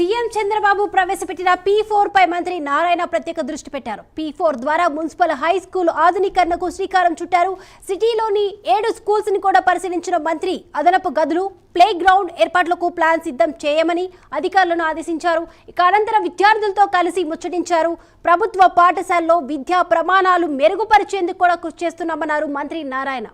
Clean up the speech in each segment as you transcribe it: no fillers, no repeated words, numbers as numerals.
CM Chandrababu ప్రవేశపెట్టిన P4 పై మంత్రి నారాయణ ప్రత్యేక దృష్టి పెట్టారు. P4 ద్వారా మున్సిపల్ హై స్కూల్ ఆధునీకరణకు శ్రీకారం చుట్టారు. సిటీలోని 7 స్కూల్స్ ని కూడా పరిశీలించిన మంత్రి అదనపు గదులు, ప్లే గ్రౌండ్ ఏర్పాట్లకు ప్లాన్ సిద్ధం చేయమని అధికారులను ఆదేశించారు. ఇక అనంతరం విద్యార్థులతో కలిసి ముచ్చటించారు. ప్రభుత్వ పాఠశాలలో విద్యా ప్రమాణాలు మెరుగుపరిచేందుకు కూడా కృషి చేస్తున్నామన్నారు మంత్రి నారాయణ.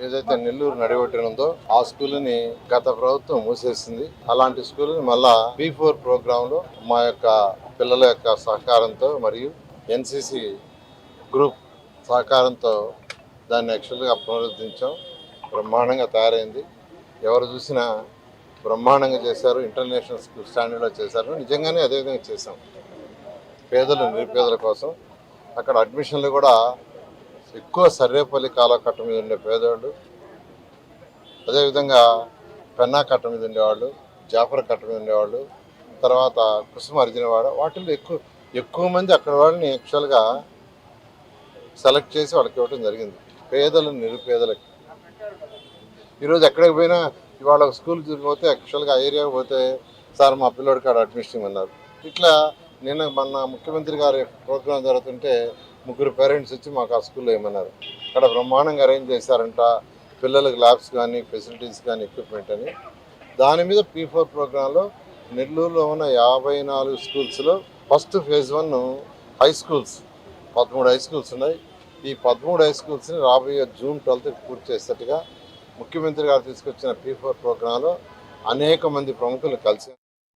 ఏదైతే నెల్లూరు నడిగొట్టినందో ఆ స్కూల్ని గత ప్రభుత్వం మూసేసింది. అలాంటి స్కూల్ని మళ్ళా P4 ప్రోగ్రామ్ లో మా యొక్క పిల్లల యొక్క సహకారంతో మరియు NCC గ్రూప్ సహకారంతో దాన్ని యాక్చువల్గా పునరుద్ధరించాం. బ్రహ్మాండంగా తయారైంది. ఎవరు చూసినా బ్రహ్మాండంగా చేశారు. ఇంటర్నేషనల్ స్కూల్ స్టాండర్డ్లో చేశారు. నిజంగానే అదేవిధంగా చేశాం. పేదలు నిరుపేదల కోసం అక్కడ అడ్మిషన్లు కూడా ఎక్కువ సర్వేపల్లి కాలువ కట్ట మీద ఉండే పేదవాళ్ళు, అదేవిధంగా పెన్నా కట్ట మీద ఉండేవాళ్ళు, జాఫర్ కట్ట మీద ఉండేవాళ్ళు, తర్వాత కుసుమ అర్జునవాడ, వాటిల్లో ఎక్కువ మంది అక్కడ వాళ్ళని యాక్చువల్గా సెలెక్ట్ చేసి వాళ్ళకి ఇవ్వడం జరిగింది. పేదలు నిరుపేదలకి ఈరోజు ఎక్కడికి పోయినా ఇవాళ ఒక స్కూల్కి పోతే యాక్చువల్గా ఆ ఏరియాకి పోతే సార్ మా పిల్లోడికి ఆడ అడ్మిషన్ అన్నారు. ఇట్లా నేను మన ముఖ్యమంత్రి గారి ప్రోగ్రాం జరుగుతుంటే 3 పేరెంట్స్ వచ్చి మాకు ఆ స్కూల్లో ఏమన్నారు. అక్కడ బ్రహ్మాండంగా అరేంజ్ చేశారంట. పిల్లలకు ల్యాబ్స్ కానీ ఫెసిలిటీస్ కానీ ఎక్విప్మెంట్ అని. దాని మీద P4 ప్రోగ్రాంలో నెల్లూరులో ఉన్న 54 స్కూల్స్లో first phase 1 high schools 13 high schools ఉన్నాయి. ఈ 13 హై స్కూల్స్ని రాబోయే జూన్ 12కి పూర్తి చేసేట్టుగా ముఖ్యమంత్రి గారు తీసుకొచ్చిన P4 ప్రోగ్రాంలో అనేక మంది ప్రముఖులు కలిసి